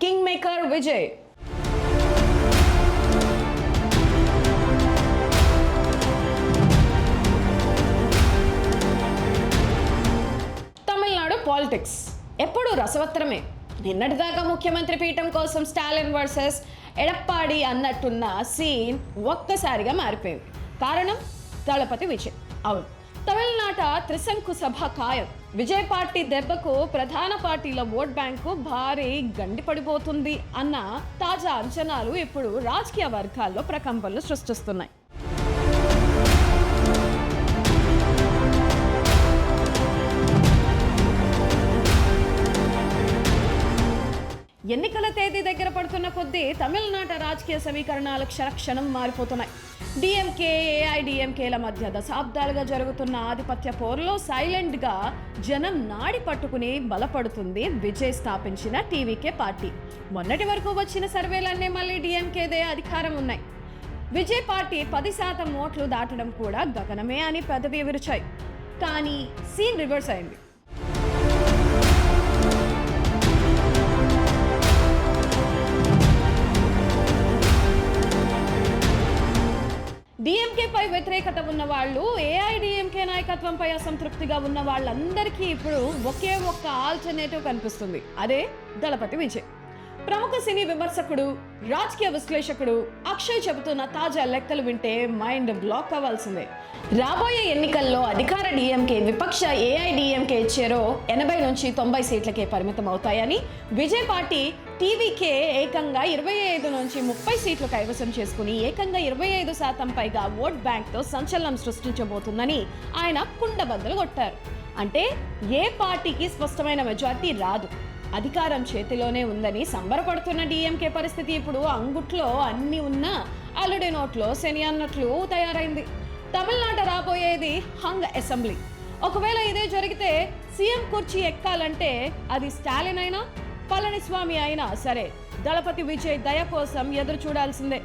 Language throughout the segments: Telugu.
King maker Vijay. Tamil Nadu politics ఎప్పుడు రసవత్తరమే. నిన్నటిదాకా ముఖ్యమంత్రి పీఠం కోసం స్టాలిన్ వర్సెస్ ఎడప్పాడి అన్నట్టున్న సీన్ ఒక్కసారిగా మారిపోయింది. కారణం దళపతి విజయ్. అవును, తమిళనాట త్రిశంకు సభ ఖాయం. విజయ్ పార్టీ దెబ్బకు ప్రధాన పార్టీల ఓట్ బ్యాంకు భారీ గండిపడిపోతుంది అన్న తాజా అంచనాలు ఇప్పుడు రాజకీయ వర్గాల్లో ప్రకంపనలు సృష్టిస్తున్నాయి. ఎన్నికల తేదీ దగ్గర పడుతున్న కొద్దీ తమిళనాట రాజకీయ సమీకరణాలు క్షణక్షణం మారిపోతున్నాయి. డిఎంకే, ఏఐడిఎంకేల మధ్య దశాబ్దాలుగా జరుగుతున్న ఆధిపత్య పోరులో సైలెంట్గా జనం నాడి పట్టుకుని బలపడుతుంది విజయ్ స్థాపించిన టీవీకే పార్టీ. మొన్నటి వరకు వచ్చిన సర్వేలన్నీ మళ్ళీ డిఎంకేదే అధికారం ఉన్నాయి. విజయ్ పార్టీ 10% ఓట్లు దాటడం కూడా గగనమే అని పెదవి విరిచాయి. కానీ సీన్ రివర్స్ అయింది. డిఎంకేపై వ్యతిరేకత ఉన్న వాళ్ళు, ఏఐడిఎంకే నాయకత్వంపై అసంతృప్తిగా ఉన్న వాళ్ళందరికీ ఇప్పుడు ఒకే ఒక్క ఆల్టర్నేటివ్ కనిపిస్తుంది. అదే దళపతి విజయ్. ప్రముఖ సినీ విమర్శకుడు, రాజకీయ విశ్లేషకుడు అక్షయ్ చెబుతున్న తాజా లెక్కలు వింటే మైండ్ బ్లాక్ అవ్వాల్సిందే. రాబోయే ఎన్నికల్లో అధికార డిఎంకే, విపక్ష ఏఐడిఎంకే చేరో 80 నుంచి 90 సీట్లకే పరిమితం అవుతాయని, విజయ్ పార్టీ టీవీకే ఏకంగా 25 నుంచి 30 సీట్లు కైవసం చేసుకుని ఏకంగా 25% పైగా ఓట్ బ్యాంక్తో సంచలనం సృష్టించబోతుందని ఆయన కుండబద్దలు కొట్టారు. అంటే ఏ పార్టీకి స్పష్టమైన మెజార్టీ రాదు, అధికారం చేతిలోనే ఉందని సంబరపడుతున్న డిఎంకే పరిస్థితి ఇప్పుడు అంగుట్లో అన్ని ఉన్నా అల్లుడి నోట్లో శని అన్నట్లు తయారైంది. తమిళనాట రాబోయేది హంగ్ అసెంబ్లీ. ఒకవేళ ఇదే జరిగితే సీఎం కుర్చీ ఎక్కాలంటే అది స్టాలిన్ అయినా పళనిస్వామి అయినా సరే దళపతి విజయ్ దయ కోసం ఎదురు చూడాల్సిందే.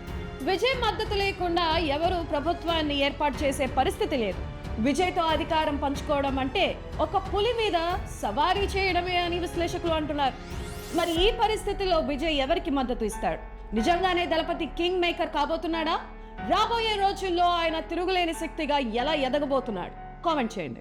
విజయ్ మద్దతు లేకుండా ఎవరు ప్రభుత్వాన్ని ఏర్పాటు చేసే పరిస్థితి లేదు. విజయ్తో అధికారం పంచుకోవడం అంటే ఒక పులి మీద సవారీ చేయడమే అని విశ్లేషకులు అంటున్నారు. మరి ఈ పరిస్థితిలో విజయ్ ఎవరికి మద్దతు ఇస్తాడు? నిజంగానే దళపతి కింగ్ మేకర్ కాబోతున్నాడా? రాబోయే రోజుల్లో ఆయన తిరుగులేని శక్తిగా ఎలా ఎదగబోతున్నాడు? కామెంట్ చేయండి.